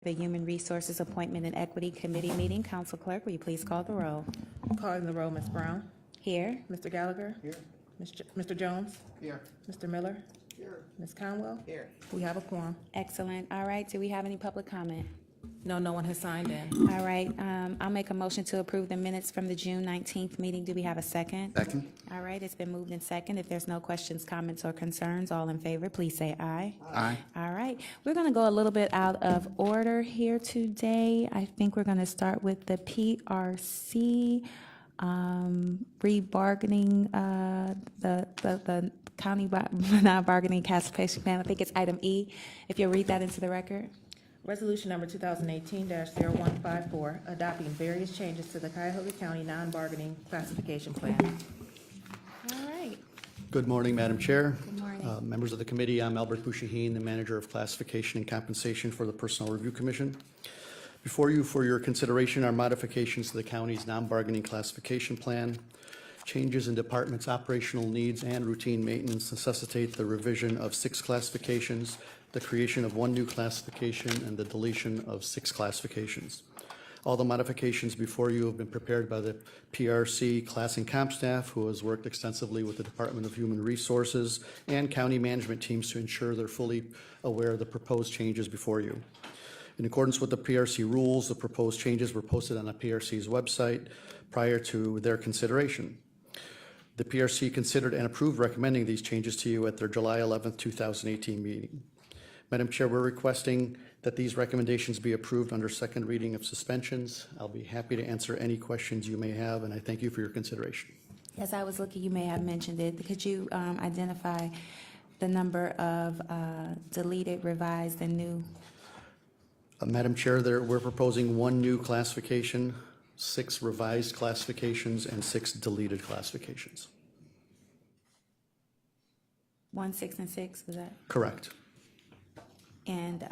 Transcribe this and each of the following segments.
the Human Resources Appointment and Equity Committee meeting. Council Clerk, will you please call the roll? Calling the roll, Ms. Brown. Here. Mr. Gallagher. Here. Mr. Jones. Here. Mr. Miller. Here. Ms. Conwell. Here. We have a quorum. Excellent. All right, do we have any public comment? No one has signed in. All right, I'll make a motion to approve the minutes from the June 19th meeting. Do we have a second? Second. All right, it's been moved in second. If there's no questions, comments, or concerns, all in favor, please say aye. Aye. All right, we're going to go a little bit out of order here today. I think we're going to start with the PRC rebargaining, the county non-bargaining classification plan. I think it's item E. If you'll read that into the record. Resolution number 2018-0154, adopting various changes to the Cuyahoga County non-bargaining classification plan. All right. Good morning, Madam Chair. Good morning. Members of the committee, I'm Albert Bouchahine, the Manager of Classification and Compensation for the Personnel Review Commission. Before you for your consideration are modifications to the county's non-bargaining classification plan. Changes in departments' operational needs and routine maintenance necessitate the revision of 6 classifications, the creation of 1 new classification, and the deletion of 6 classifications. All the modifications before you have been prepared by the PRC class and comp staff, who has worked extensively with the Department of Human Resources and county management teams to ensure they're fully aware of the proposed changes before you. In accordance with the PRC rules, the proposed changes were posted on the PRC's website prior to their consideration. The PRC considered and approved recommending these changes to you at their July 11th, 2018 meeting. Madam Chair, we're requesting that these recommendations be approved under second reading of suspensions. I'll be happy to answer any questions you may have, and I thank you for your consideration. As I was looking, you may have mentioned it. Could you identify the number of deleted, revised, and new? Madam Chair, we're proposing 1 new classification, 6 revised classifications, and 6 deleted classifications. 1, 6, and 6, is that? Correct. And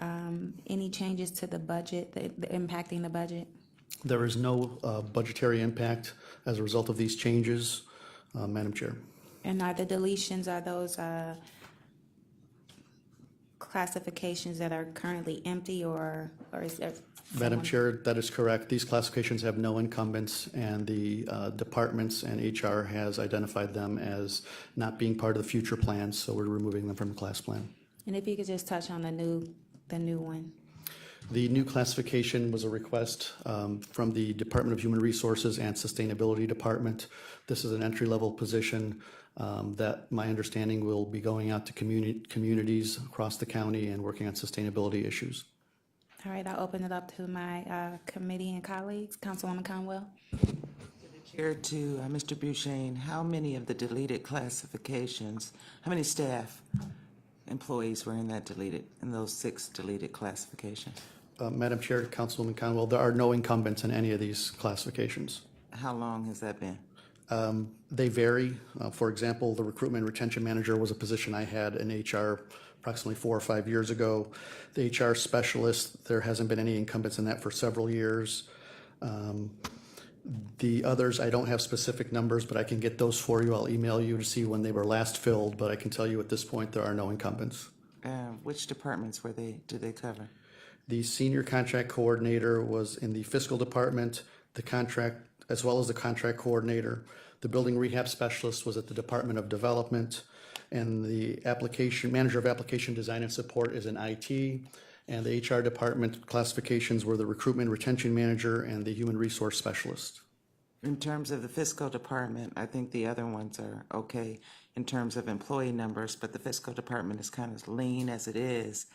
any changes to the budget, impacting the budget? There is no budgetary impact as a result of these changes, Madam Chair. And are the deletions, are those classifications that are currently empty, or is there? Madam Chair, that is correct. These classifications have no incumbents, and the departments and HR has identified them as not being part of the future plans, so we're removing them from the class plan. And if you could just touch on the new one. The new classification was a request from the Department of Human Resources and Sustainability Department. This is an entry-level position that my understanding will be going out to communities across the county and working on sustainability issues. All right, I'll open it up to my committee and colleagues. Councilwoman Conwell. Chair, to Mr. Bouchahine, how many of the deleted classifications, how many staff employees were in those 6 deleted classifications? Madam Chair, Councilwoman Conwell, there are no incumbents in any of these classifications. How long has that been? They vary. For example, the recruitment and retention manager was a position I had in HR approximately 4 or 5 years ago. The HR specialist, there hasn't been any incumbents in that for several years. The others, I don't have specific numbers, but I can get those for you. I'll email you to see when they were last filled, but I can tell you at this point there are no incumbents. Which departments did they cover? The senior contract coordinator was in the fiscal department, the contract, as well as the contract coordinator. The building rehab specialist was at the Department of Development, and the manager of application design and support is in IT. And the HR department classifications were the recruitment retention manager and the human resource specialist. In terms of the fiscal department, I think the other ones are okay in terms of employee numbers, but the fiscal department is kind of lean as it is.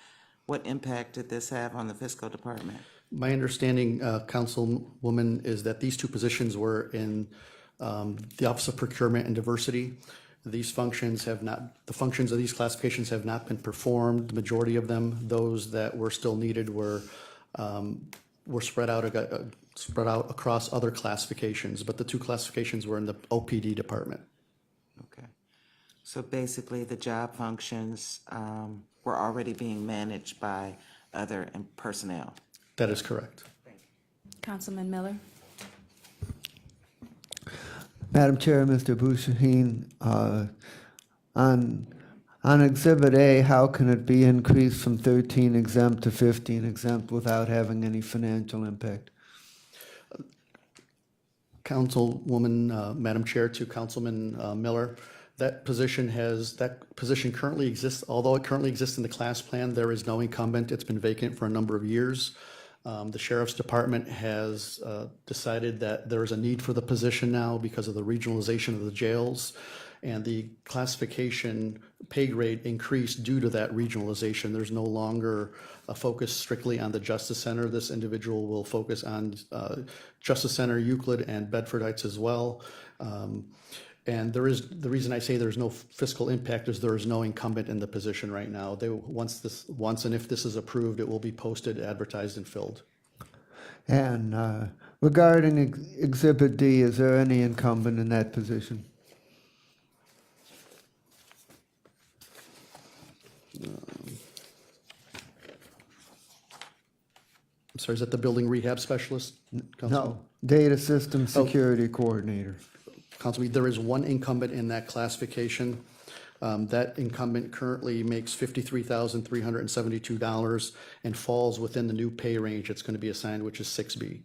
What impact did this have on the fiscal department? My understanding, Councilwoman, is that these 2 positions were in the Office of Procurement and Diversity. The functions of these classifications have not been performed. The majority of them, those that were still needed, were spread out across other classifications, but the 2 classifications were in the OPD department. Okay. So basically, the job functions were already being managed by other personnel. That is correct. Councilman Miller. Madam Chair, Mr. Bouchahine, on On Exhibit A, how can it be increased from 13 exempt to 15 exempt without having any financial impact? Councilwoman, Madam Chair, to Councilman Miller, that position currently exists, although it currently exists in the class plan, there is no incumbent. It's been vacant for a number of years. The Sheriff's Department has decided that there is a need for the position now because of the regionalization of the jails, and the classification pay grade increased due to that regionalization. There's no longer a focus strictly on the Justice Center. This individual will focus on Justice Center, Euclid, and Bedford Heights as well. And the reason I say there's no fiscal impact is there is no incumbent in the position right now. Once and if this is approved, it will be posted, advertised, and filled. And regarding Exhibit D, is there any incumbent in that position? I'm sorry, is that the building rehab specialist? Councilman? No, Data System Security Coordinator. Councilman, there is one incumbent in that classification. That incumbent currently makes $53,372 and falls within the new pay range it's going to be assigned, which is 6B.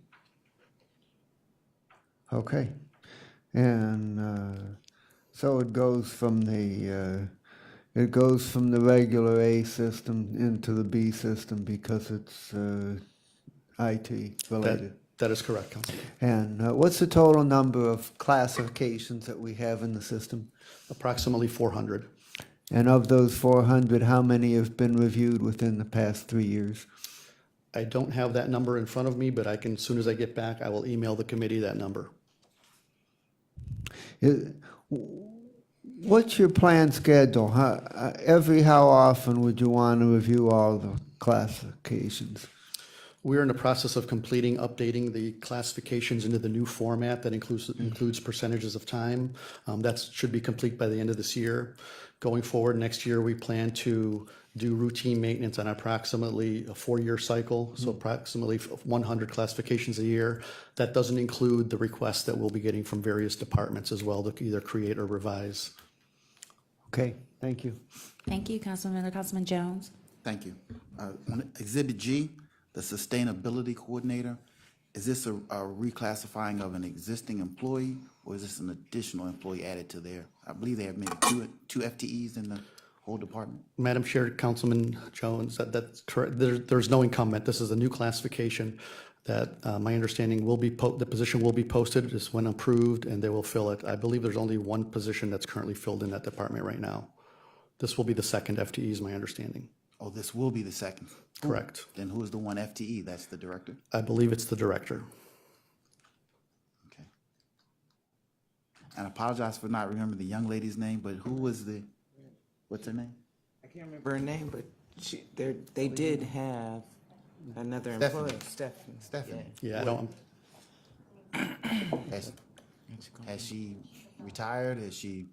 Okay. And so it goes from the regular A system into the B system because it's IT related. That is correct, Councilman. And what's the total number of classifications that we have in the system? Approximately 400. And of those 400, how many have been reviewed within the past 3 years? I don't have that number in front of me, but as soon as I get back, I will email the committee that number. What's your planned schedule? How often would you want to review all the classifications? We're in the process of updating the classifications into the new format that includes percentages of time. That should be complete by the end of this year. Going forward, next year, we plan to do routine maintenance on approximately a 4-year cycle, so approximately 100 classifications a year. That doesn't include the requests that we'll be getting from various departments as well to either create or revise. Okay, thank you. Thank you, Councilman Miller. Councilman Jones? Thank you. On Exhibit G, the Sustainability Coordinator, is this a reclassifying of an existing employee, or is this an additional employee added to there? I believe they have maybe two FTEs in the whole department. Madam Chair, Councilman Jones, that's correct. There's no incumbent. This is a new classification that my understanding the position will be posted just when approved, and they will fill it. I believe there's only one position that's currently filled in that department right now. This will be the second FTE is my understanding. Oh, this will be the second. Correct. Then who is the one FTE? That's the director? I believe it's the director. Okay. And I apologize for not remembering the young lady's name, but what's her name? I can't remember her name, but they did have another employee, Stephanie. Stephanie. Yeah, I don't, Has she retired? She's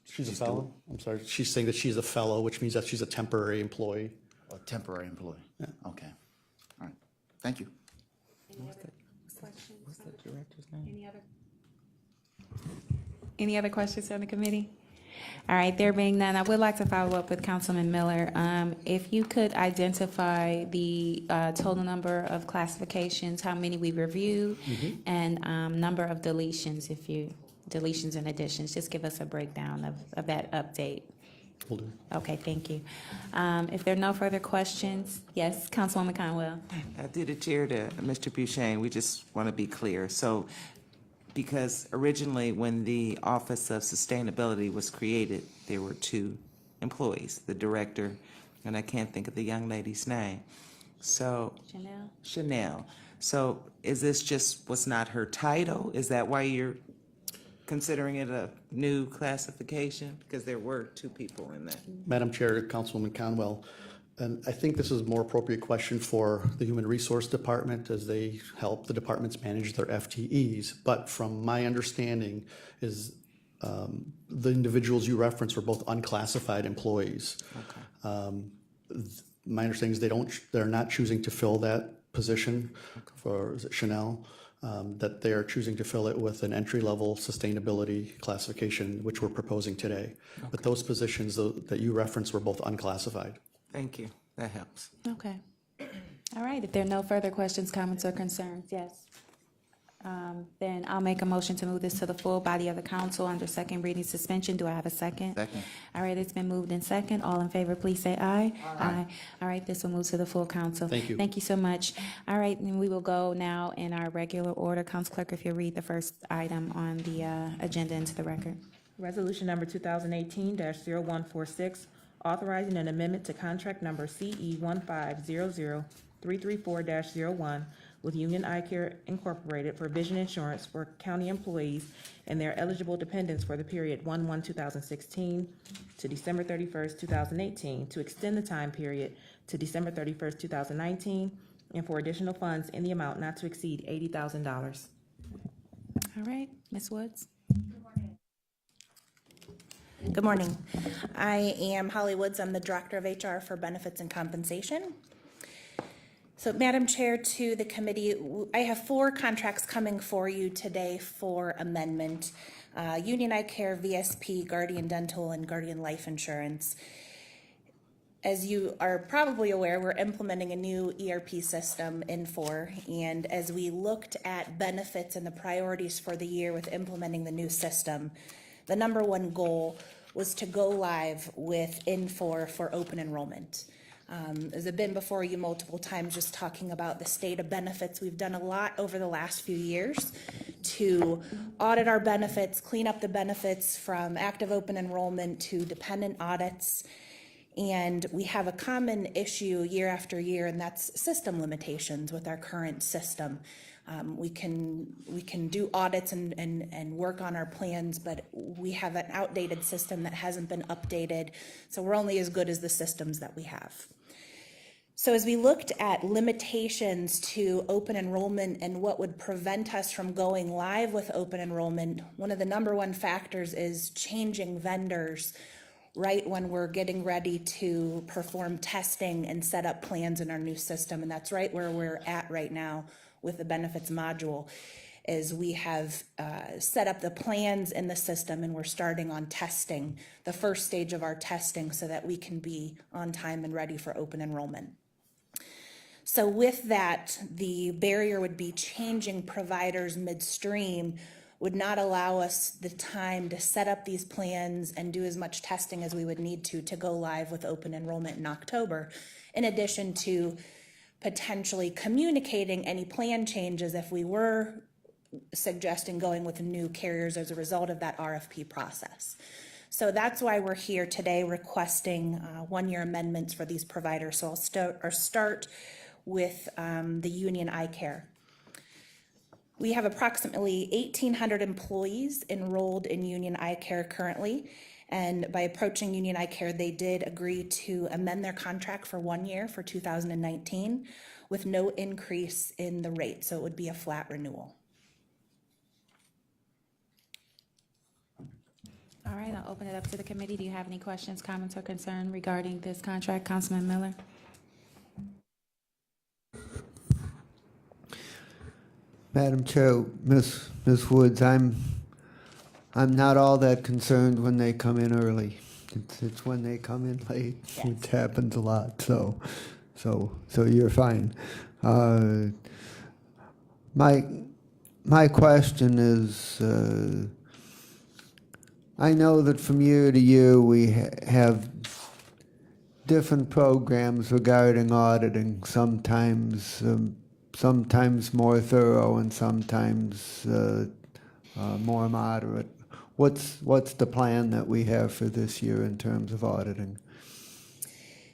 she's a fellow? I'm sorry. She's saying that she's a fellow, which means that she's a temporary employee. A temporary employee? Okay. All right. Thank you. What's the director's name? Any other questions on the committee? All right, there being none, I would like to follow up with Councilman Miller. If you could identify the total number of classifications, how many we reviewed, and number of deletions, deletions and additions, just give us a breakdown of that update. Will do. Okay, thank you. If there are no further questions, yes, Councilwoman Conwell. Through the chair to Mr. Buchanan, we just want to be clear. So, because originally when the Office of Sustainability was created, there were 2 employees, the director, and I can't think of the young lady's name. So, Chanel. So is this just was not her title? Is that why you're considering it a new classification? Because there were 2 people in that. Madam Chair, Councilwoman Conwell, and I think this is a more appropriate question for the Human Resource Department as they help the departments manage their FTEs. But from my understanding is the individuals you referenced were both unclassified employees. Okay. My understanding is they're not choosing to fill that position for, is it Chanel? that they are choosing to fill it with an entry-level sustainability classification, which we're proposing today. But those positions that you referenced were both unclassified. Thank you. That helps. Okay. All right, if there are no further questions, comments, or concerns, yes. Then I'll make a motion to move this to the full body of the council under second reading suspension. Do I have a second? Second. All right, it's been moved in second. All in favor, please say aye. Aye. All right, this will move to the full council. Thank you. Thank you so much. All right, and we will go now in our regular order. Council Clerk, if you'll read the first item on the agenda into the record. Resolution number 2018-0146, authorizing an amendment to contract number CE 1500334-01 with Union Eye Care Incorporated for vision insurance for county employees and their eligible dependents for the period 1/1/2016 to December 31st, 2018, to extend the time period to December 31st, 2019, and for additional funds in the amount not to exceed $80,000. All right, Ms. Woods? Good morning. I am Holly Woods. I'm the Director of HR for Benefits and Compensation. So, Madam Chair, to the committee, I have 4 contracts coming for you today for amendment. Union Eye Care, VSP, Guardian Dental, and Guardian Life Insurance. As you are probably aware, we're implementing a new ERP system, Infor, and as we looked at benefits and the priorities for the year with implementing the new system, the number one goal was to go live with Infor for open enrollment. As I've been before you multiple times just talking about the state of benefits, we've done a lot over the last few years to audit our benefits, clean up the benefits from active open enrollment to dependent audits. And we have a common issue year after year, and that's system limitations with our current system. We can do audits and work on our plans, but we have an outdated system that hasn't been updated, so we're only as good as the systems that we have. So as we looked at limitations to open enrollment and what would prevent us from going live with open enrollment, one of the number one factors is changing vendors right when we're getting ready to perform testing and set up plans in our new system. And that's right where we're at right now with the benefits module, is we have set up the plans in the system and we're starting on testing, the first stage of our testing, so that we can be on time and ready for open enrollment. So with that, the barrier would be changing providers midstream would not allow us the time to set up these plans and do as much testing as we would need to go live with open enrollment in October, in addition to potentially communicating any plan changes if we were suggesting going with new carriers as a result of that RFP process. So that's why we're here today requesting one-year amendments for these providers. So I'll start with the Union Eye Care. We have approximately 1,800 employees enrolled in Union Eye Care currently, and by approaching Union Eye Care, they did agree to amend their contract for 1 year for 2019 with no increase in the rate, so it would be a flat renewal. All right, I'll open it up to the committee. Do you have any questions, comments, or concern regarding this contract? Councilman Miller? Madam Chair, Ms. Woods, I'm not all that concerned when they come in early. It's when they come in late, which happens a lot. So you're fine. My question is, I know that from year to year we have different programs regarding auditing. Sometimes more thorough and sometimes more moderate. What's the plan that we have for this year in terms of auditing?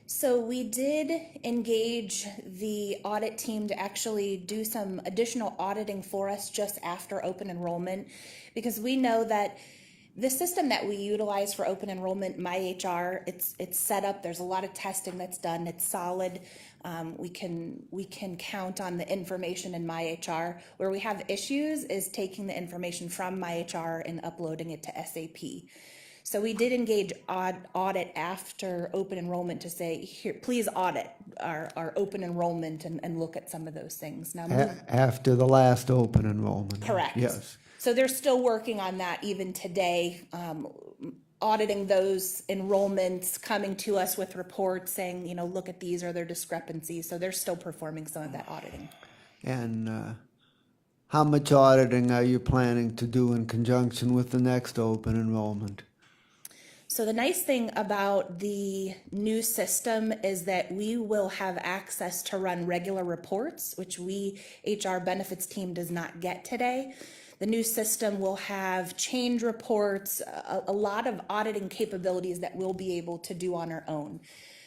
So we did engage the audit team to actually do some additional auditing for us just after open enrollment, because we know that the system that we utilize for open enrollment, MyHR, it's set up. There's a lot of testing that's done. It's solid. We can count on the information in MyHR. Where we have issues is taking the information from MyHR and uploading it to SAP. So we did engage audit after open enrollment to say, here, please audit our open enrollment and look at some of those things. Now, After the last open enrollment? correct. Yes. So they're still working on that even today, auditing those enrollments, coming to us with reports saying, you know, look at these, are there discrepancies? So they're still performing some of that auditing. And how much auditing are you planning to do in conjunction with the next open enrollment? So the nice thing about the new system is that we will have access to run regular reports, which HR benefits team does not get today. The new system will have change reports, a lot of auditing capabilities that we'll be able to do on our own.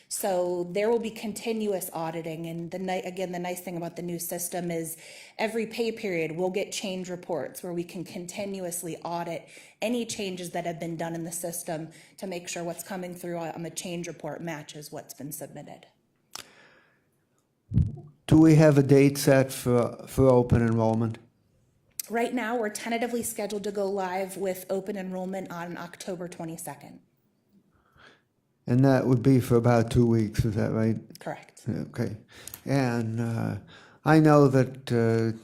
So there will be continuous auditing, and the nice thing about the new system is every pay period we'll get change reports where we can continuously audit any changes that have been done in the system to make sure what's coming through on the change report matches what's been submitted. Do we have a date set for open enrollment? Right now, we're tentatively scheduled to go live with open enrollment on October 22nd. And that would be for about 2 weeks, is that right? Correct. Okay. And I know that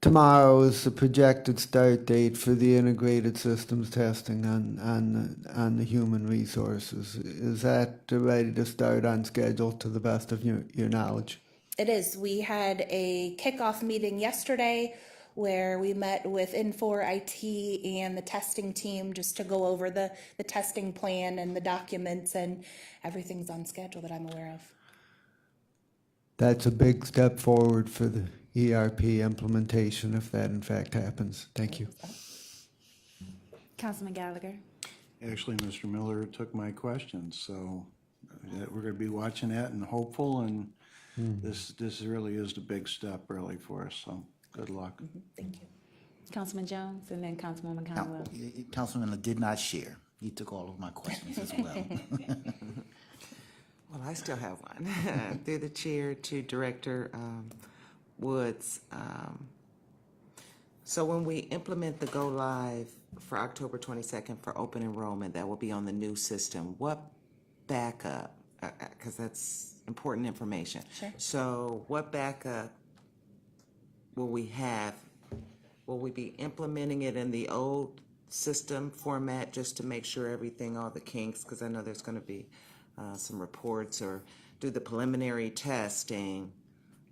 tomorrow is the projected start date for the integrated systems testing on the human resources. Is that ready to start on schedule to the best of your knowledge? It is. We had a kickoff meeting yesterday where we met with Infor IT and the testing team just to go over the testing plan and the documents, and everything's on schedule that I'm aware of. That's a big step forward for the ERP implementation if that in fact happens. Thank you. Councilman Gallagher. Actually, Mr. Miller took my questions, so we're going to be watching that and hopeful, and this really is the big step really for us, so good luck. Thank you. Councilman Jones, and then Councilwoman Now, Conwell. Councilman did not share. He took all of my questions as well. Well, I still have one. Through the chair to Director Woods. So when we implement the go live for October 22nd for open enrollment, that will be on the new system. What backup, because that's important information. Sure. So what backup will we have? Will we be implementing it in the old system format just to make sure everything, all the kinks, because I know there's going to be some reports, or do the preliminary testing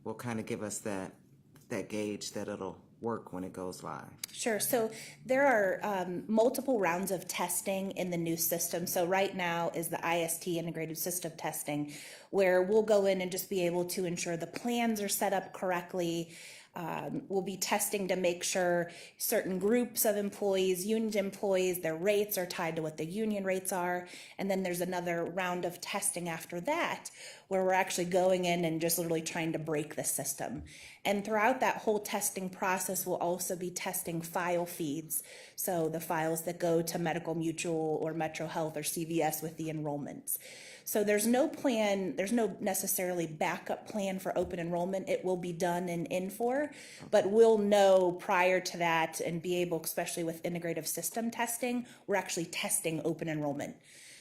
will kind of give us that gauge that it'll work when it goes live? Sure. So there are multiple rounds of testing in the new system. So right now is the IST, integrated system testing, where we'll go in and just be able to ensure the plans are set up correctly. We'll be testing to make sure certain groups of employees, union employees, their rates are tied to what the union rates are. And then there's another round of testing after that where we're actually going in and just literally trying to break the system. And throughout that whole testing process, we'll also be testing file feeds. So the files that go to Medical Mutual or Metro Health or CVS with the enrollments. So there's no plan, there's no necessarily backup plan for open enrollment. It will be done in Infor, but we'll know prior to that and be able, especially with integrative system testing, we're actually testing open enrollment.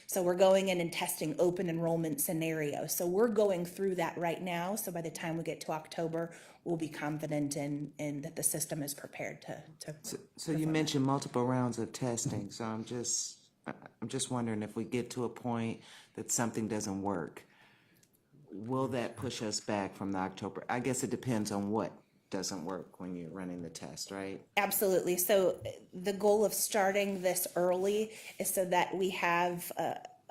So we're going in and testing open enrollment scenarios. So we're going through that right now. So by the time we get to October, we'll be confident in that the system is prepared to. So you mentioned multiple rounds of testing, so I'm just wondering if we get to a point that something doesn't work, will that push us back from the October? I guess it depends on what doesn't work when you're running the test, right? Absolutely. So the goal of starting this early is so that we have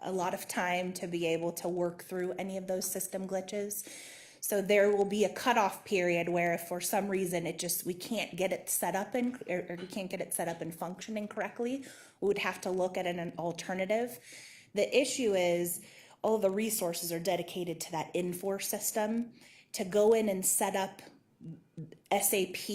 a lot of time to be able to work through any of those system glitches. So there will be a cutoff period where if for some reason we can't get it set up or we can't get it set up and functioning correctly, we would have to look at an alternative. The issue is all the resources are dedicated to that Infor system. To go in and set up SAP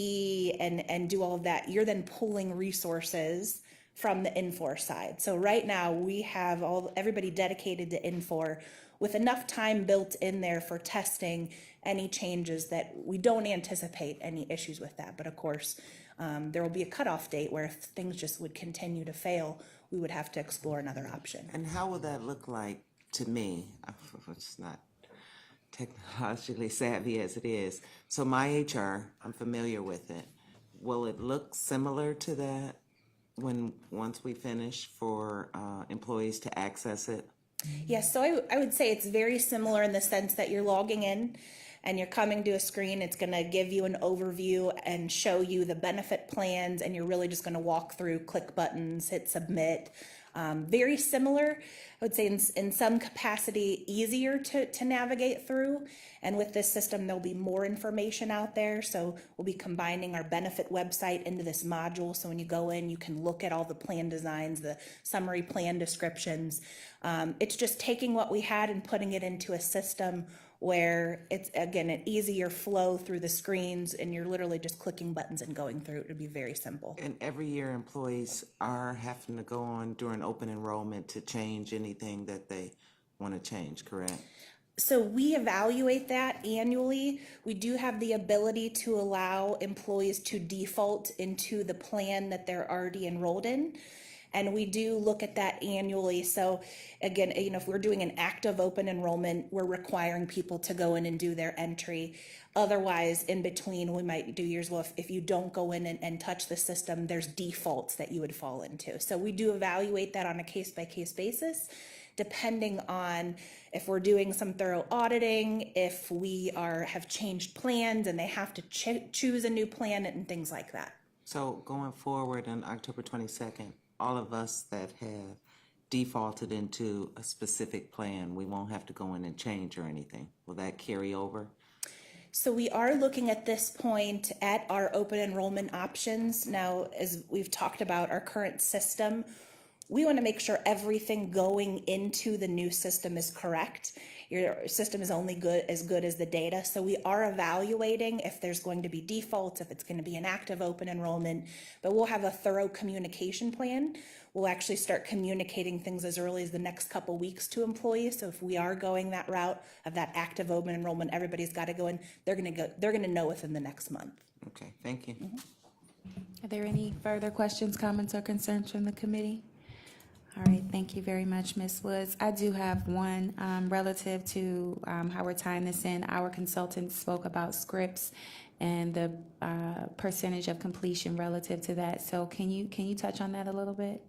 and do all of that, you're then pulling resources from the Infor side. So right now we have everybody dedicated to Infor with enough time built in there for testing any changes that we don't anticipate any issues with that. But of course, There will be a cutoff date where if things just would continue to fail, we would have to explore another option. And how will that look like to me? It's not technologically savvy as it is. So my HR, I'm familiar with it. Will it look similar to that once we finish for employees to access it? Yes, so I would say it's very similar in the sense that you're logging in and you're coming to a screen. It's going to give you an overview and show you the benefit plans, and you're really just going to walk through, click buttons, hit submit. Very similar, I would say in some capacity easier to navigate through. And with this system, there'll be more information out there. So we'll be combining our benefit website into this module. So when you go in, you can look at all the plan designs, the summary plan descriptions. It's just taking what we had and putting it into a system where it's, again, an easier flow through the screens, and you're literally just clicking buttons and going through. It would be very simple. And every year employees are having to go on during open enrollment to change anything that they want to change, correct? So we evaluate that annually. We do have the ability to allow employees to default into the plan that they're already enrolled in. And we do look at that annually. So again, if we're doing an active open enrollment, we're requiring people to go in and do their entry. Otherwise, in between, we might do years, well, if you don't go in and touch the system, there's defaults that you would fall into. So we do evaluate that on a case-by-case basis, depending on if we're doing some thorough auditing, if we have changed plans and they have to choose a new plan and things like that. So going forward on October 22nd, all of us that have defaulted into a specific plan, we won't have to go in and change or anything. Will that carry over? So we are looking at this point at our open enrollment options. Now, as we've talked about our current system, we want to make sure everything going into the new system is correct. Your system is only as good as the data. So we are evaluating if there's going to be defaults, if it's going to be an active open enrollment, but we'll have a thorough communication plan. We'll actually start communicating things as early as the next couple weeks to employees. So if we are going that route of that active open enrollment, everybody's got to go in, they're going to know within the next month. Okay, thank you. Are there any further questions, comments, or concerns from the committee? All right, thank you very much, Ms. Woods. I do have one relative to how we're tying this in. Our consultant spoke about scripts and the percentage of completion relative to that. So can you touch on that a little bit?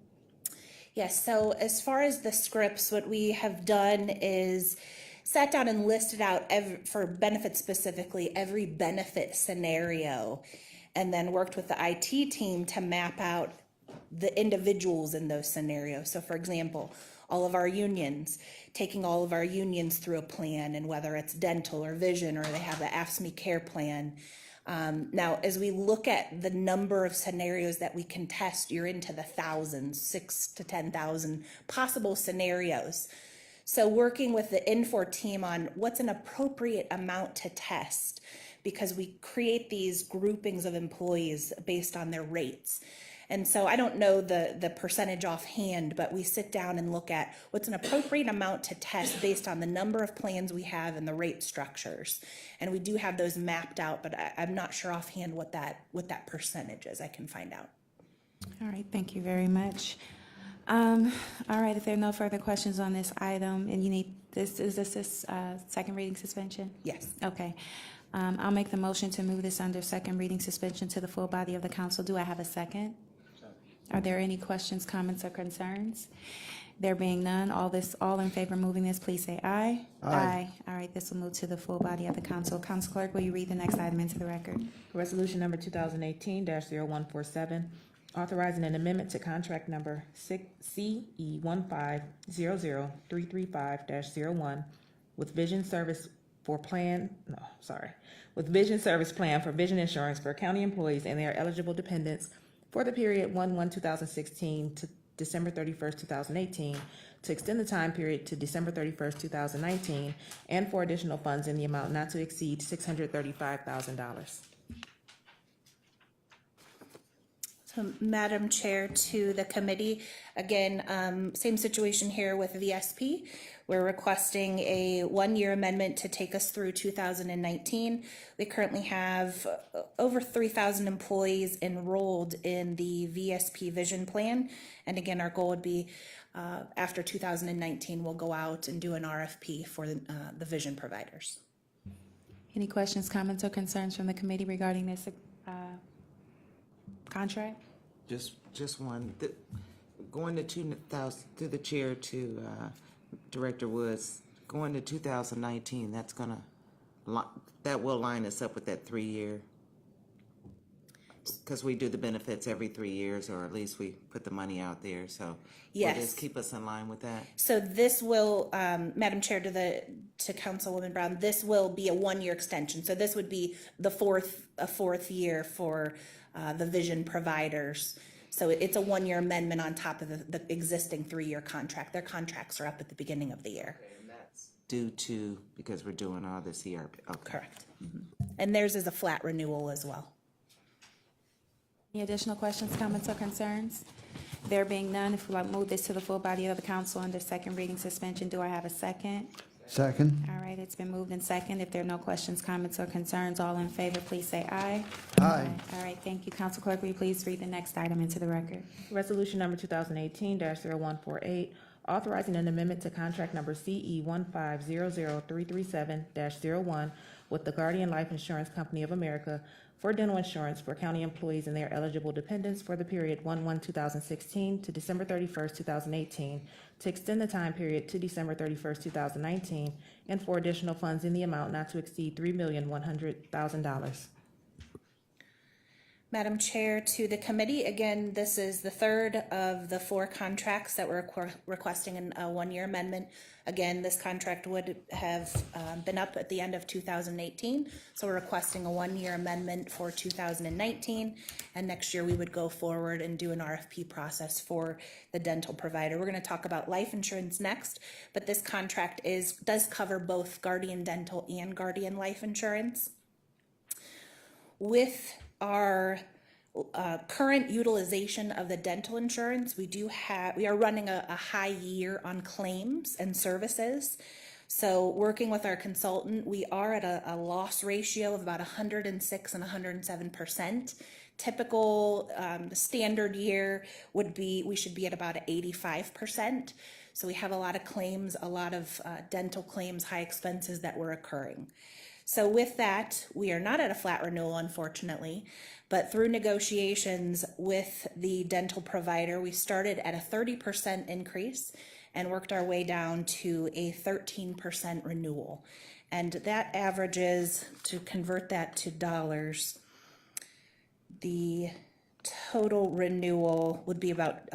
Yes, so as far as the scripts, what we have done is sat down and listed out for benefits specifically, every benefit scenario, and then worked with the IT team to map out the individuals in those scenarios. So for example, all of our unions, taking all of our unions through a plan, and whether it's dental or vision, or they have the AFSCME care plan. Now, as we look at the number of scenarios that we can test, you're into the thousands, 6,000 to 10,000 possible scenarios. So working with the Infor team on what's an appropriate amount to test, because we create these groupings of employees based on their rates. And so I don't know the percentage offhand, but we sit down and look at what's an appropriate amount to test based on the number of plans we have and the rate structures. And we do have those mapped out, but I'm not sure offhand what that percentage is. I can find out. All right, thank you very much. All right, if there are no further questions on this item, and you need this, is this second reading suspension? Yes. Okay. I'll make the motion to move this under second reading suspension to the full body of the council. Do I have a second? Are there any questions, comments, or concerns? There being none, all in favor of moving this, please say aye. Aye. All right, this will move to the full body of the council. Council Clerk, will you read the next item into the record? Resolution number 2018-0147, authorizing an amendment to contract number CE1500335-01 with Vision Service Plan for vision insurance for county employees and their eligible dependents for the period 1/1/2016 to December 31st, 2018, to extend the time period to December 31st, 2019, and for additional funds in the amount not to exceed $635,000. So, Madam Chair, to the committee, again, same situation here with VSP. We're requesting a one-year amendment to take us through 2019. We currently have over 3,000 employees enrolled in the VSP Vision Plan. And again, our goal would be, after 2019, we'll go out and do an RFP for the vision providers. Any questions, comments, or concerns from the committee regarding this contract? Just one. Going to 2000, through the chair to Director Woods, going to 2019, that's gonna, that will line us up with that 3-year. Because we do the benefits every 3 years, or at least we put the money out there, so. Will Yes. this keep us in line with that? So this will, Madam Chair, to Councilwoman Brown, this will be a 1-year extension. So this would be a fourth year for the vision providers. So it's a 1-year amendment on top of the existing 3-year contract. Their contracts are up at the beginning of the year. And that's due to, because we're doing all this ERP, okay. Correct. And theirs is a flat renewal as well. Any additional questions, comments, or concerns? There being none, if we'll move this to the full body of the council under second reading suspension, do I have a second? Second? All right, it's been moved in second. If there are no questions, comments, or concerns, all in favor, please say aye. Aye. All right, thank you. Council Clerk, will you please read the next item into the record? Resolution number 2018-0148, authorizing an amendment to contract number CE 1500337-01 with the Guardian Life Insurance Company of America for dental insurance for county employees and their eligible dependents for the period 1/1/2016 to December 31st, 2018, to extend the time period to December 31st, 2019, and for additional funds in the amount not to exceed $3,100,000. Madam Chair, to the committee, again, this is the third of the 4 contracts that we're requesting a 1-year amendment. Again, this contract would have been up at the end of 2018, so we're requesting a 1-year amendment for 2019. And next year, we would go forward and do an RFP process for the dental provider. We're going to talk about life insurance next, but this contract does cover both Guardian Dental and Guardian Life Insurance. With our current utilization of the dental insurance, we are running a high year on claims and services. So working with our consultant, we are at a loss ratio of about 106 and 107%. Typical standard year would be, we should be at about 85%. So we have a lot of claims, a lot of dental claims, high expenses that were occurring. So with that, we are not at a flat renewal, unfortunately, but through negotiations with the dental provider, we started at a 30% increase and worked our way down to a 13% renewal. And that averages, to convert that to dollars, the total renewal would be about,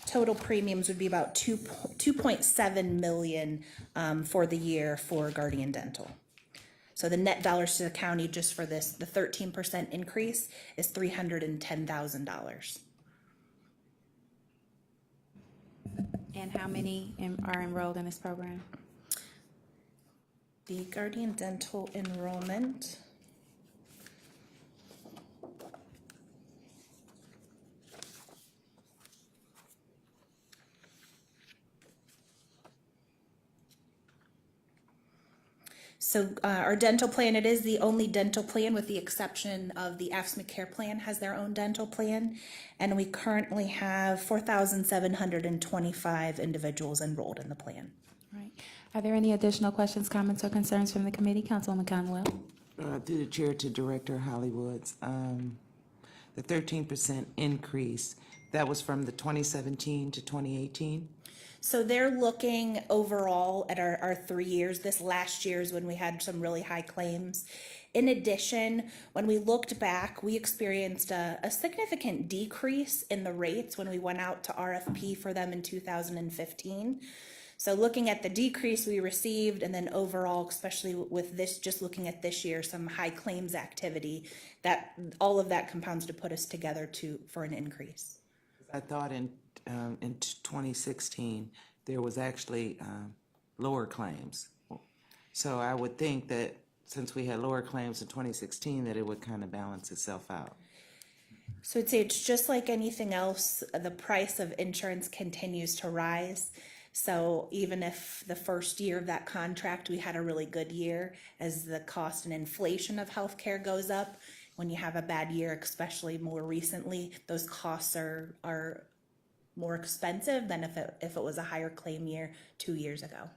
total premiums would be about 2.7 million for the year for Guardian Dental. So the net dollars to the county just for this, the 13% increase is $310,000. And how many are enrolled in this program? The Guardian Dental enrollment. So our dental plan, it is the only dental plan with the exception of the AFSCME Care Plan has their own dental plan. And we currently have 4,725 individuals enrolled in the plan. Right. Are there any additional questions, comments, or concerns from the committee? Councilwoman Conwell. Through the chair to Director Hollywoods, the 13% increase, that was from the 2017 to 2018? So they're looking overall at our 3 years. This last year is when we had some really high claims. In addition, when we looked back, we experienced a significant decrease in the rates when we went out to RFP for them in 2015. So looking at the decrease we received and then overall, especially with this, just looking at this year, some high claims activity, that all of that compounds to put us together for an increase. I thought in 2016, there was actually lower claims. So I would think that since we had lower claims in 2016, that it would kind of balance itself out. So I'd say it's just like anything else, the price of insurance continues to rise. So even if the first year of that contract, we had a really good year, as the cost and inflation of healthcare goes up, when you have a bad year, especially more recently, those costs are more expensive than if it was a higher claim year 2 years ago.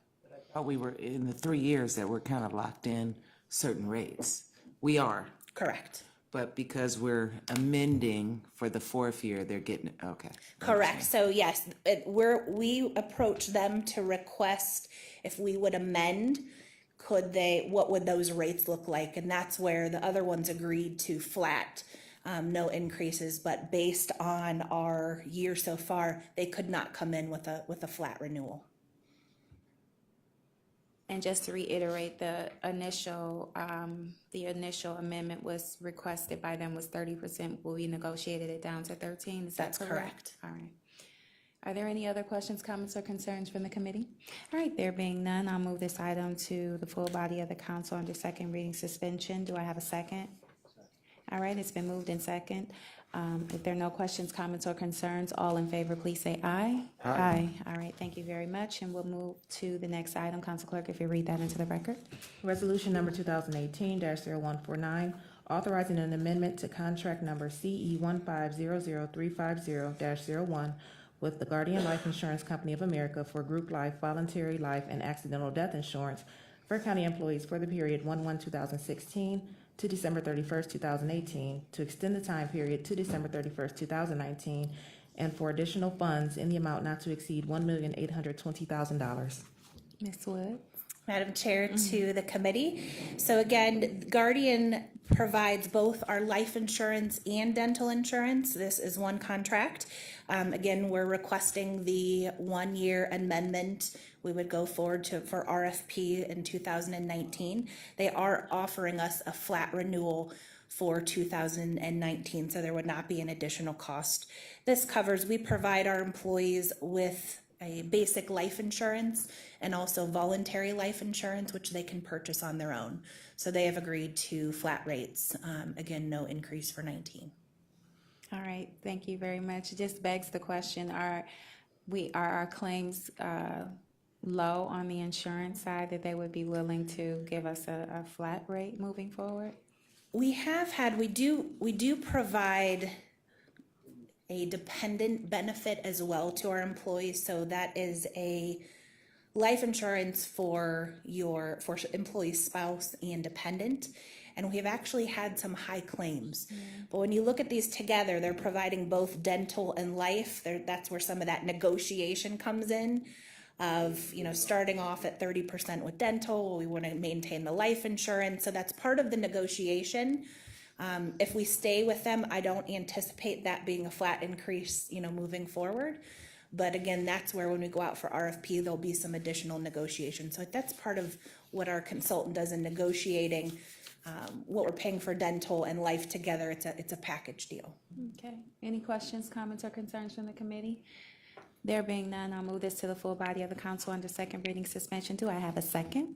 We were in the 3 years that we're kind of locked in certain rates. We are, Correct. but because we're amending for the fourth year, they're getting, okay. Correct. So yes, we approach them to request if we would amend, what would those rates look like? And that's where the other ones agreed to flat, no increases, but based on our year so far, they could not come in with a flat renewal. And just to reiterate, the initial amendment was requested by them was 30%. Will we negotiated it down to 13? Is that That's correct? correct. All right. Are there any other questions, comments, or concerns from the committee? All right, there being none, I'll move this item to the full body of the council under second reading suspension. Do I have a second? All right, it's been moved in second. If there are no questions, comments, or concerns, all in favor, please say aye. Aye. All right, thank you very much, and we'll move to the next item. Council Clerk, if you read that into the record. Resolution number 2018-0149, authorizing an amendment to contract number CE 1500350-01 with the Guardian Life Insurance Company of America for group life, voluntary life, and accidental death insurance for county employees for the period 1/1/2016 to December 31st, 2018, to extend the time period to December 31st, 2019, and for additional funds in the amount not to exceed $1,820,000. Ms. Wood? Madam Chair, to the committee. So again, Guardian provides both our life insurance and dental insurance. This is one contract. Again, we're requesting the 1-year amendment. We would go forward for RFP in 2019. They are offering us a flat renewal for 2019, so there would not be an additional cost. This covers, we provide our employees with a basic life insurance and also voluntary life insurance, which they can purchase on their own. So they have agreed to flat rates. Again, no increase for 19. All right, thank you very much. It just begs the question, are our claims low on the insurance side that they would be willing to give us a flat rate moving forward? We do provide a dependent benefit as well to our employees. So that is a life insurance for employee's spouse and dependent. And we have actually had some high claims. But when you look at these together, they're providing both dental and life. That's where some of that negotiation comes in of, starting off at 30% with dental. We want to maintain the life insurance. So that's part of the negotiation. If we stay with them, I don't anticipate that being a flat increase, moving forward. But again, that's where when we go out for RFP, there'll be some additional negotiation. So that's part of what our consultant does in negotiating what we're paying for dental and life together. It's a package deal. Okay, any questions, comments, or concerns from the committee? There being none, I'll move this to the full body of the council under second reading suspension. Do I have a second?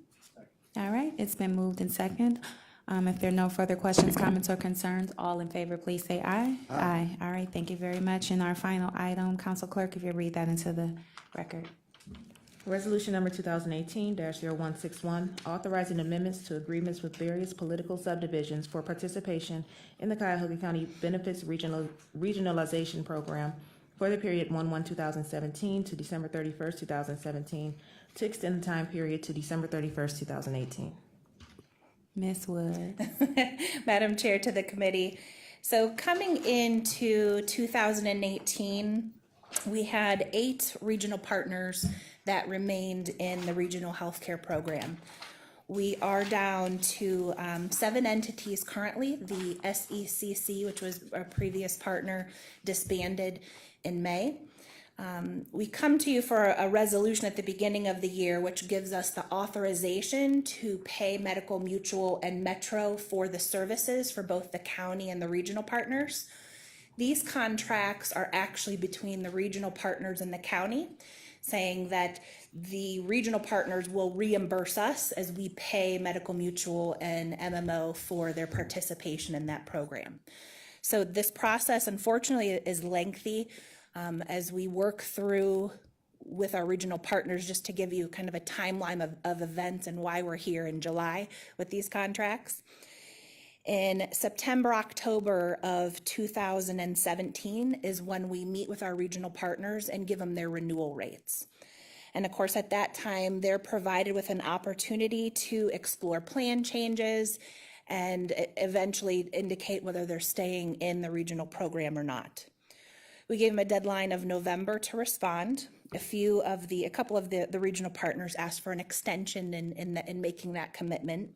All right, it's been moved in second. If there are no further questions, comments, or concerns, all in favor, please say aye. Aye. All right, thank you very much. And our final item, Council Clerk, if you read that into the record. Resolution number 2018-0161, authorizing amendments to agreements with various political subdivisions for participation in the Cuyahoga County Benefits Regionalization Program for the period 1/1/2017 to December 31st, 2017, to extend the time period to December 31st, 2018. Ms. Wood? Madam Chair, to the committee. So coming into 2018, we had 8 regional partners that remained in the regional healthcare program. We are down to 7 entities currently. The SECC, which was our previous partner, disbanded in May. We come to you for a resolution at the beginning of the year, which gives us the authorization to pay Medical Mutual and Metro for the services for both the county and the regional partners. These contracts are actually between the regional partners and the county, saying that the regional partners will reimburse us as we pay Medical Mutual and MMO for their participation in that program. So this process, unfortunately, is lengthy as we work through with our regional partners, just to give you kind of a timeline of events and why we're here in July with these contracts. In September, October of 2017 is when we meet with our regional partners and give them their renewal rates. And of course, at that time, they're provided with an opportunity to explore plan changes and eventually indicate whether they're staying in the regional program or not. We gave them a deadline of November to respond. A couple of the regional partners asked for an extension in making that commitment.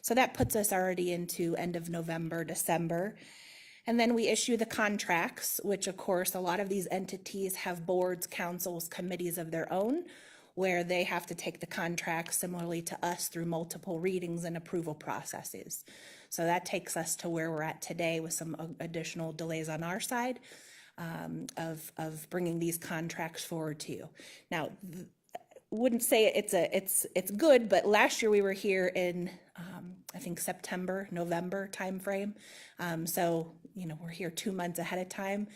So that puts us already into end of November, December. And then we issue the contracts, which of course, a lot of these entities have boards, councils, committees of their own, where they have to take the contracts similarly to us through multiple readings and approval processes. So that takes us to where we're at today with some additional delays on our side of bringing these contracts forward to you. Now, wouldn't say it's good, but last year we were here in I think September, November timeframe. So we're here 2 months ahead of time.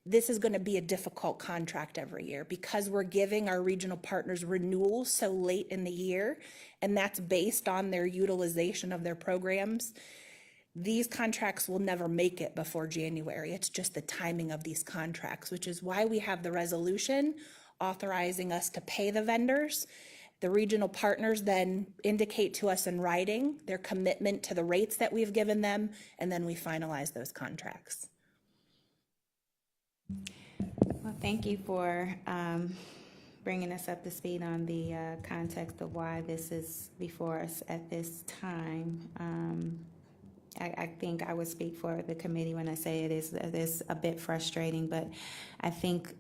This is going to be a difficult contract every year because we're giving our regional partners renewals so late in the year, and that's based on their utilization of their programs. These contracts will never make it before January. It's just the timing of these contracts, which is why we have the resolution authorizing us to pay the vendors. The regional partners then indicate to us in writing their commitment to the rates that we've given them, and then we finalize those contracts. Well, thank you for bringing us up to speed on the context of why this is before us at this time. I think I would speak for the committee when I say it is a bit frustrating, but I think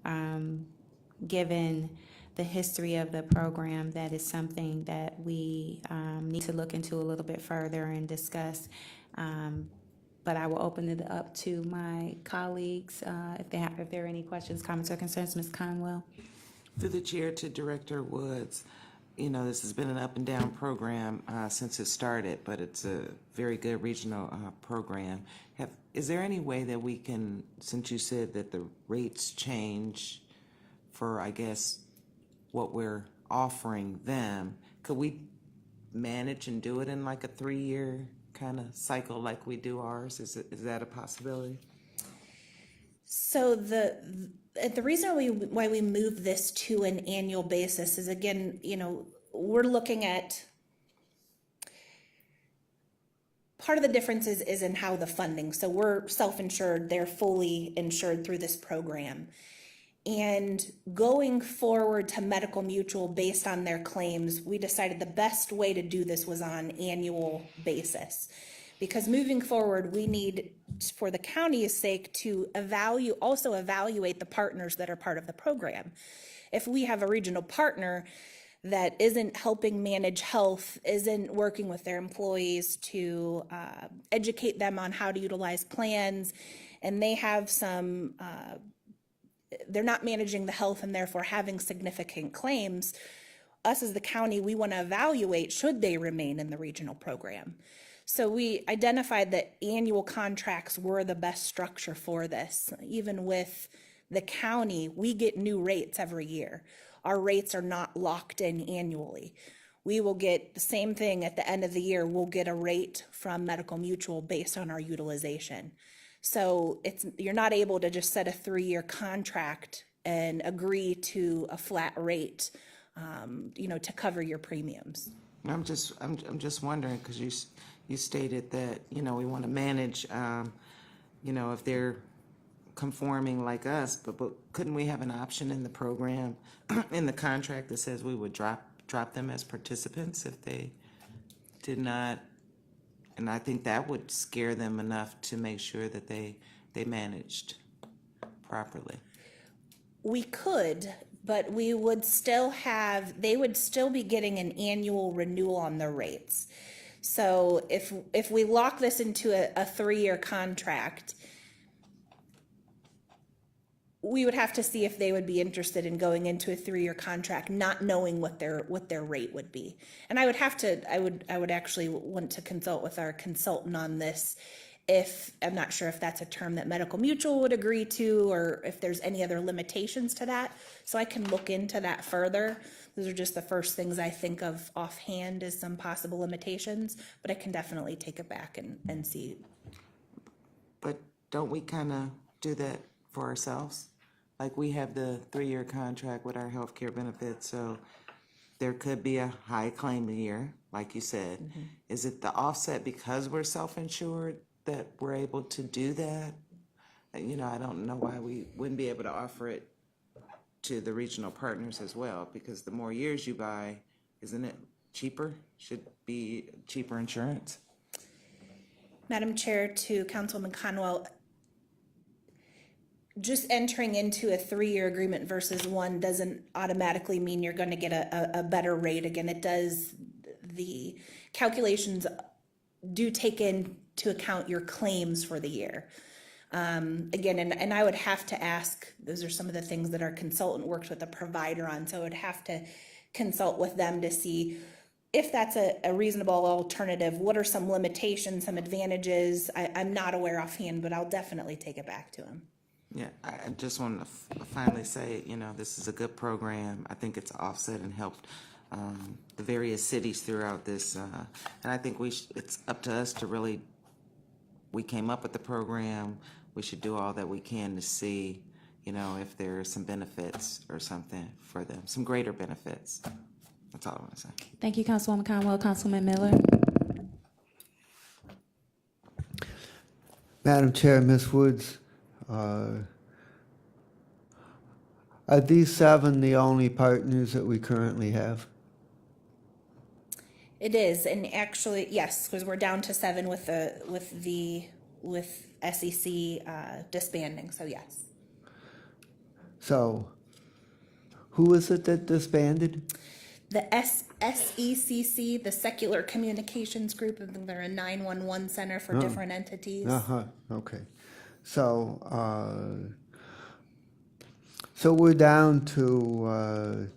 given the history of the program, that is something that we need to look into a little bit further and discuss. But I will open it up to my colleagues if there are any questions, comments, or concerns. Ms. Conwell? Through the chair to Director Woods, this has been an up and down program since it started, but it's a very good regional program. Is there any way that we can, since you said that the rates change for, I guess, what we're offering them, could we manage and do it in like a 3-year kind of cycle like we do ours? Is that a possibility? So the reason why we move this to an annual basis is, again, we're looking at part of the difference is in how the funding. So we're self-insured, they're fully insured through this program. And going forward to Medical Mutual based on their claims, we decided the best way to do this was on annual basis. Because moving forward, we need, for the county's sake, to also evaluate the partners that are part of the program. If we have a regional partner that isn't helping manage health, isn't working with their employees to educate them on how to utilize plans, and they have some they're not managing the health and therefore having significant claims, us as the county, we want to evaluate should they remain in the regional program. So we identified that annual contracts were the best structure for this. Even with the county, we get new rates every year. Our rates are not locked in annually. We will get the same thing at the end of the year. We'll get a rate from Medical Mutual based on our utilization. So you're not able to just set a 3-year contract and agree to a flat rate, to cover your premiums. I'm just wondering, because you stated that we want to manage, if they're conforming like us, but couldn't we have an option in the program, in the contract that says we would drop them as participants if they did not? And I think that would scare them enough to make sure that they managed properly. We could, but they would still be getting an annual renewal on their rates. So if we lock this into a 3-year contract, we would have to see if they would be interested in going into a 3-year contract, not knowing what their rate would be. And I would actually want to consult with our consultant on this I'm not sure if that's a term that Medical Mutual would agree to, or if there's any other limitations to that. So I can look into that further. Those are just the first things I think of offhand as some possible limitations, but I can definitely take it back and see. But don't we kind of do that for ourselves? Like, we have the 3-year contract with our healthcare benefits, so there could be a high claim year, like you said. Is it the offset because we're self-insured that we're able to do that? You know, I don't know why we wouldn't be able to offer it to the regional partners as well, because the more years you buy, isn't it cheaper? Should be cheaper insurance? Madam Chair, to Councilwoman Conwell, just entering into a 3-year agreement versus one doesn't automatically mean you're going to get a better rate. Again, it does, the calculations do take into account your claims for the year. Again, and I would have to ask, those are some of the things that our consultant works with the provider on, so I would have to consult with them to see if that's a reasonable alternative. What are some limitations, some advantages? I'm not aware offhand, but I'll definitely take it back to him. Yeah, I just want to finally say, you know, this is a good program. I think it's offset and helped the various cities throughout this. And I think it's up to us to really, we came up with the program. We should do all that we can to see, you know, if there are some benefits or something for them, some greater benefits. That's all I want to say. Thank you, Councilwoman Conwell. Councilman Miller? Madam Chair, Ms. Woods, are these 7 the only partners that we currently have? It is, and actually, yes, because we're down to 7 with SEC disbanding, so yes. So, who is it that disbanded? The SECC, the Secular Communications Group, I think they're a 911 center for different entities. Uh-huh, okay. So, so we're down to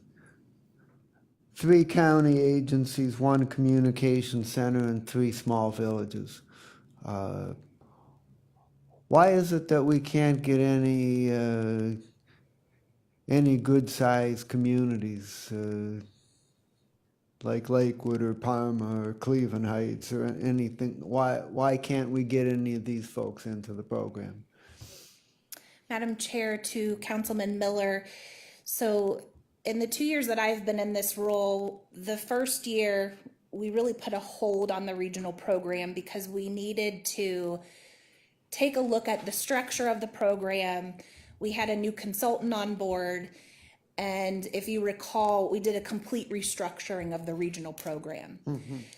3 county agencies, 1 communication center, and 3 small villages. Why is it that we can't get any good-sized communities like Lakewood or Parma or Cleveland Heights or anything? Why can't we get any of these folks into the program? Madam Chair, to Councilman Miller, so in the 2 years that I've been in this role, the first year, we really put a hold on the regional program because we needed to take a look at the structure of the program. We had a new consultant on board, and if you recall, we did a complete restructuring of the regional program.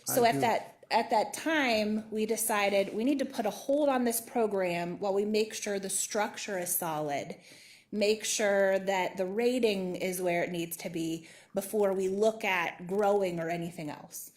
So at that time, we decided we need to put a hold on this program while we make sure the structure is solid, make sure that the rating is where it needs to be before we look at growing or anything else.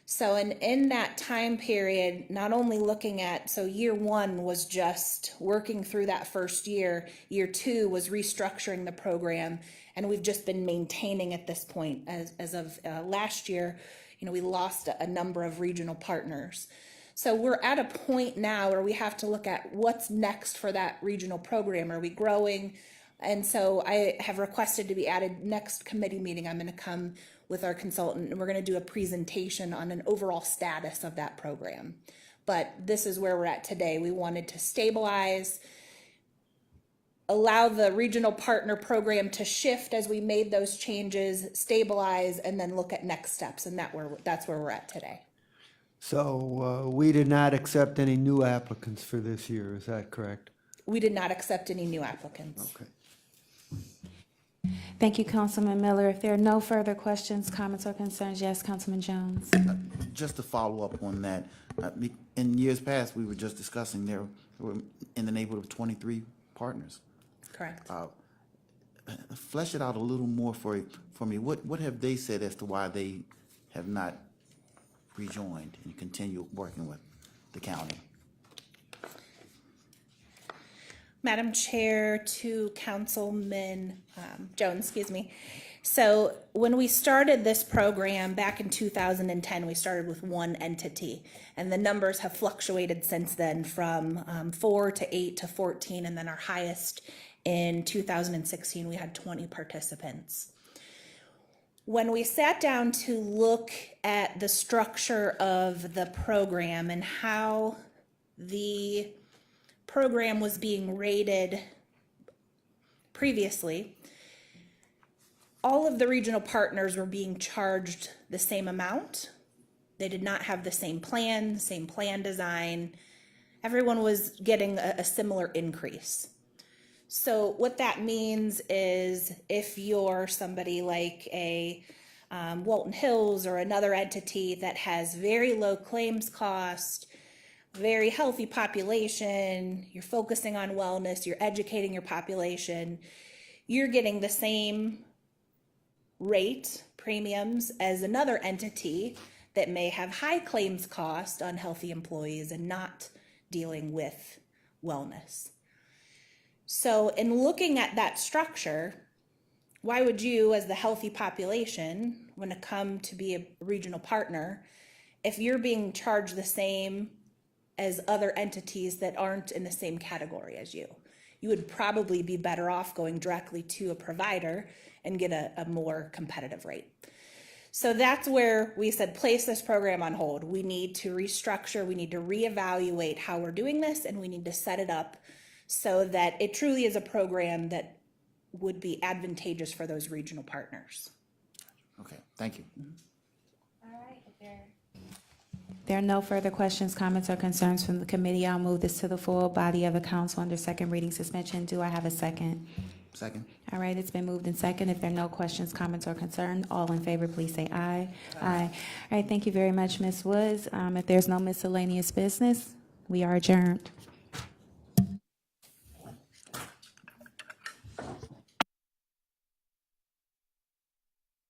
So in that time period, not only looking at, so year 1 was just working through that first year, year 2 was restructuring the program, and we've just been maintaining at this point. As of last year, you know, we lost a number of regional partners. So we're at a point now where we have to look at what's next for that regional program. Are we growing? And so I have requested to be added next committee meeting. I'm going to come with our consultant, and we're going to do a presentation on an overall status of that program. But this is where we're at today. We wanted to stabilize, allow the regional partner program to shift as we made those changes, stabilize, and then look at next steps. And that's where we're at today. So we did not accept any new applicants for this year, is that correct? We did not accept any new applicants. Okay. Thank you, Councilman Miller. If there are no further questions, comments, or concerns, yes, Councilman Jones. Just to follow up on that, in years past, we were just discussing there were in the neighborhood of 23 partners. Correct. Flesh it out a little more for me. What have they said as to why they have not rejoined and continue working with the county? Madam Chair, to Councilman Jones, excuse me. So when we started this program back in 2010, we started with one entity. And the numbers have fluctuated since then from 4 to 8 to 14. And then our highest in 2016, we had 20 participants. When we sat down to look at the structure of the program and how the program was being rated previously, all of the regional partners were being charged the same amount. They did not have the same plan design. Everyone was getting a similar increase. So what that means is if you're somebody like a Walton Hills or another entity that has very low claims cost, very healthy population, you're focusing on wellness, you're educating your population, you're getting the same rate premiums as another entity that may have high claims cost, unhealthy employees, and not dealing with wellness. So in looking at that structure, why would you, as the healthy population, want to come to be a regional partner if you're being charged the same as other entities that aren't in the same category as you? You would probably be better off going directly to a provider and get a more competitive rate. So that's where we said, place this program on hold. We need to restructure, we need to reevaluate how we're doing this, and we need to set it up so that it truly is a program that would be advantageous for those regional partners. Okay, thank you. There are no further questions, comments, or concerns from the committee. I'll move this to the full body of the council under second reading suspension. Do I have a second? Second. All right, it's been moved in second. If there are no questions, comments, or concerns, all in favor, please say aye. Aye. All right, thank you very much, Ms. Woods. If there's no miscellaneous business, we are adjourned.